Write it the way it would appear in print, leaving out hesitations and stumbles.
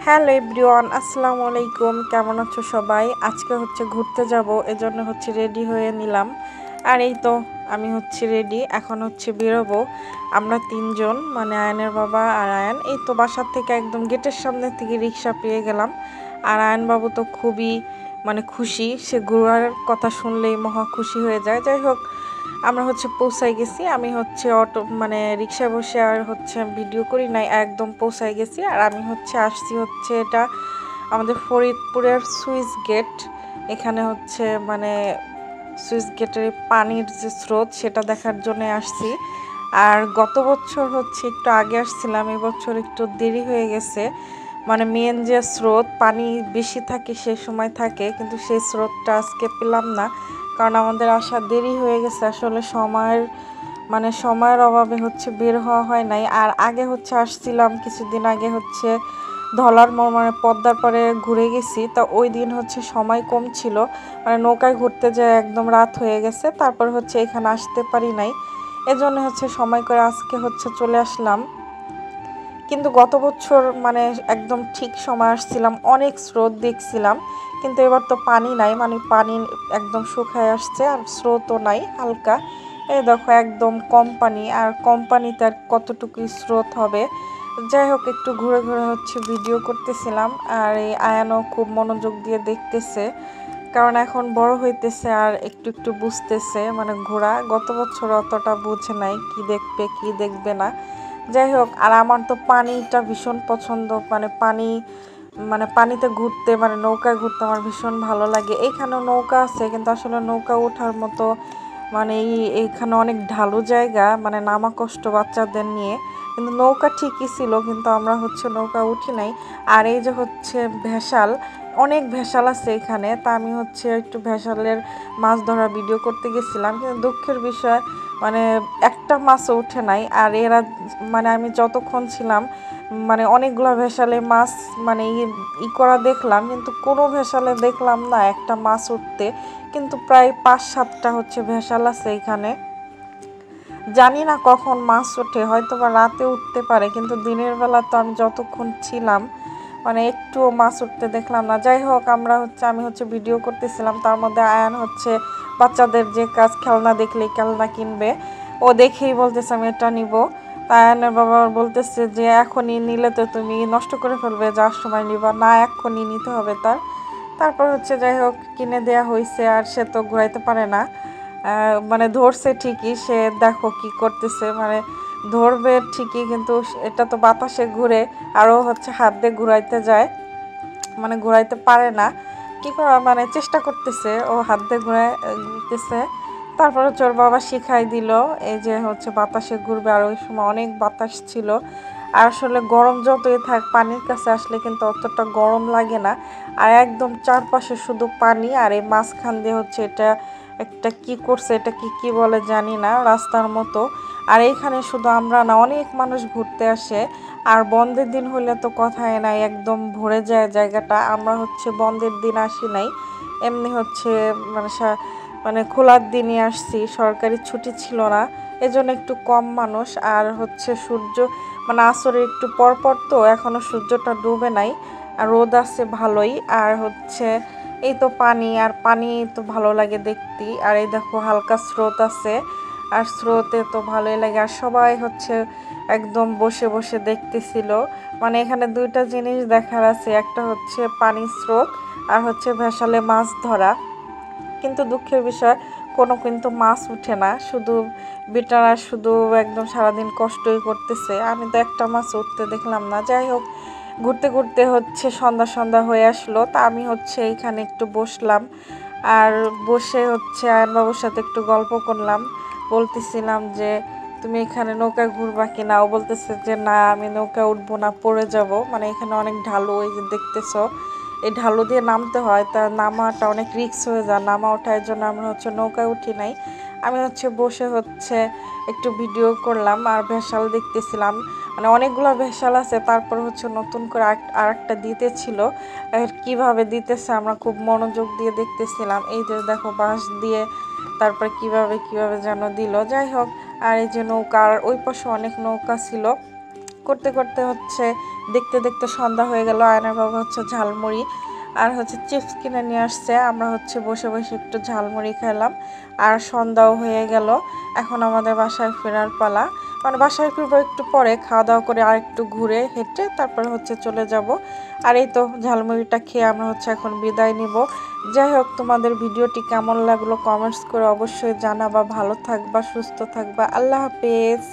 Hello everyone, আসসালামু আলাইকুম। কেমন আছো সবাই? আজকে ঘুরতে যাব, এজন্য রেডি হয়ে নিলাম। আর এই তো আমি রেডি, এখন বেরোবো। আমরা তিনজন, মানে আয়ানের বাবা আর আয়ান। এই তো বাসার থেকে একদম গেটের সামনে থেকে রিক্সা পেয়ে গেলাম। আর আয়ান বাবু তো খুবই খুশি, সে ঘোরার কথা শুনলেই মহা খুশি হয়ে যায়। যাই হোক, আমরা পৌঁছাই গেছি। আমি অটো রিক্সায় বসে আর ভিডিও করি নাই, একদম পৌঁছাই গেছি। আর আমি আসছি এটা আমাদের ফরিদপুরের সুইচ গেট। এখানে সুইচ গেটের পানির যে স্রোত সেটা দেখার জন্য আসছি। আর গত বছর একটু আগে আসছিলাম, এবছর একটু দেরি হয়ে গেছে। মেন যে স্রোত, পানি বেশি থাকে সে সময় থাকে, কিন্তু সেই স্রোতটা আজকে পেলাম না, কারণ আমাদের আসা দেরি হয়ে গেছে। আসলে সময়ের অভাবে বের হওয়া হয় নাই। আর আগে আসছিলাম কিছুদিন আগে ধলার মোড় পদ্মার পাড়ে ঘুরে গেছি। তা ওই দিন সময় কম ছিল, নৌকায় ঘুরতে যায় একদম রাত হয়ে গেছে। তারপর এখানে আসতে পারি নাই, এজন্য সময় করে আজকে চলে আসলাম। কিন্তু গত বছর একদম ঠিক সময় আসছিলাম, অনেক স্রোত দেখছিলাম। কিন্তু এবার তো পানি নাই, পানি একদম শুকায় আসছে, আর স্রোতও নাই, হালকা। এই দেখো একদম কম পানি, আর কম পানিতে আর কতটুকু স্রোত হবে। যাই হোক, একটু ঘুরে ঘুরে ভিডিও করতেছিলাম। আর এই আয়ানও খুব মনোযোগ দিয়ে দেখতেছে, কারণ এখন বড় হইতেছে আর একটু একটু বুঝতেছে। ঘোরা গত বছর অতটা বুঝে নাই, কি দেখবে কি দেখবে না। যাই হোক, আর আমার তো পানিটা ভীষণ পছন্দ। পানিতে ঘুরতে, নৌকায় ঘুরতে আমার ভীষণ ভালো লাগে। এইখানেও নৌকা আছে, কিন্তু আসলে নৌকা ওঠার মতো এইখানে অনেক ঢালু জায়গা, নামা কষ্ট বাচ্চাদের নিয়ে। কিন্তু নৌকা ঠিকই ছিল, কিন্তু আমরা নৌকা উঠি নাই। আর এই যে ভেসাল, অনেক ভেসাল আছে এখানে। তা আমি একটু ভেসালের মাছ ধরা ভিডিও করতে গেছিলাম, কিন্তু দুঃখের বিষয় একটা মাছও উঠে নাই। আর এরা আমি যতক্ষণ ছিলাম অনেকগুলো ভেসালে মাছ করা দেখলাম, কিন্তু কোনো ভেসালে দেখলাম না একটা মাছ উঠতে। কিন্তু প্রায় 5-7টা ভেসাল আছে এখানে। জানি না কখন মাছ ওঠে, হয়তো বা রাতে উঠতে পারে, কিন্তু দিনের বেলা তো আমি যতক্ষণ ছিলাম একটুও মাছ উঠতে দেখলাম না। যাই হোক, আমি ভিডিও করতেছিলাম, তার মধ্যে আয়ান বাচ্চাদের যে কাজ, খেলনা দেখলেই খেলনা কিনবে। ও দেখেই বলতেছে আমি এটা নিব। আয়ানের বাবা বলতেছে যে এখনই নিলে তো তুমি নষ্ট করে ফেলবে, যার সময় নিবা না, এখনই নিতে হবে তার। তারপর যাই হোক, কিনে দেয়া হয়েছে। আর সে তো ঘুরাইতে পারে না, ধরছে ঠিকই, সে দেখো কি করতেছে। ধরবে ঠিকই, কিন্তু এটা তো বাতাসে ঘুরে, আরও হাত দিয়ে ঘুরাইতে যায়, ঘুরাইতে পারে না। কি করা, চেষ্টা করতেছে, ও হাত দিয়ে ঘুরাইতেছে। তারপর ওর বাবা শিখাই দিল, এই যে বাতাসে ঘুরবে। আর ওই সময় অনেক বাতাস ছিল। আর আসলে গরম যতই থাক, পানির কাছে আসলে কিন্তু অতটা গরম লাগে না। আর একদম চারপাশে শুধু পানি, আর এই মাঝখান দিয়ে এটা একটা কি করছে, এটা কি বলে জানি না, রাস্তার মতো। আর এইখানে শুধু আমরা না, অনেক মানুষ ঘুরতে আসে। আর বন্ধের দিন হলে তো কথাই নাই, একদম ভরে যায় জায়গাটা। আমরা বন্ধের দিন আসি নাই, এমনি খোলার দিনই আসছি, সরকারি ছুটি ছিল না, এজন্য একটু কম মানুষ। আর সূর্য আসরে একটু পর তো এখনো সূর্যটা ডুবে নাই, আর রোদ আছে ভালোই। আর এই তো পানি, আর পানি তো ভালো লাগে দেখতে। আর এই দেখো হালকা স্রোত আছে, আর স্রোতে তো ভালোই লাগে। আর সবাই একদম বসে বসে দেখতেছিল। এখানে দুইটা জিনিস দেখার আছে, একটা পানির স্রোত, আর ভেসালে মাছ ধরা। কিন্তু দুঃখের বিষয়, কোনো কিন্তু মাছ উঠে না, শুধু বেটারা শুধু একদম সারাদিন কষ্টই করতেছে। আমি তো একটা মাছ উঠতে দেখলাম না। যাই হোক, ঘুরতে ঘুরতে সন্ধ্যা সন্ধ্যা হয়ে আসলো। তা আমি এইখানে একটু বসলাম, আর বসে আয়নবাবুর সাথে একটু গল্প করলাম। বলতেছিলাম যে তুমি এখানে নৌকায় ঘুরবা কিনা। ও বলতেছে যে না, আমি নৌকায় উঠবো না, পড়ে যাব। এখানে অনেক ঢালু, ওই যে দেখতেছো, এই ঢালু দিয়ে নামতে হয়, তা নামাটা অনেক রিস্ক হয়ে যায়, নামা ওঠার জন্য আমরা নৌকায় উঠি নাই। আমি বসে একটু ভিডিও করলাম, আর ভেসাল দেখতেছিলাম। অনেকগুলো ভেসাল আছে, তারপর নতুন করে আর একটা দিতেছিল। কিভাবে দিতেছে আমরা খুব মনোযোগ দিয়ে দেখতেছিলাম। এই যে দেখো, বাঁশ দিয়ে তারপর কিভাবে যেন দিল। যাই হোক, আর এই যে নৌকা, আর ওই পাশে অনেক নৌকা ছিল। করতে করতে হচ্ছে দেখতে দেখতে সন্ধ্যা হয়ে গেল। আয়নার বাবা হচ্ছে ঝালমুড়ি আর হচ্ছে চিপস কিনে নিয়ে আসছে। আমরা হচ্ছে বসে বসে একটু ঝালমুড়ি খেলাম আর সন্ধ্যাও হয়ে গেল। এখন আমাদের বাসায় ফেরার পালা, মানে বাসায় ফিরবো একটু পরে, খাওয়া দাওয়া করে আর একটু ঘুরে হেঁটে তারপরে হচ্ছে চলে যাব। আর এই তো ঝালমুড়িটা খেয়ে আমরা হচ্ছে এখন বিদায় নিব। যাই হোক, তোমাদের ভিডিওটি কেমন লাগলো কমেন্টস করে অবশ্যই জানাবা। ভালো থাকবা, সুস্থ থাকবা। আল্লাহ হাফেজ।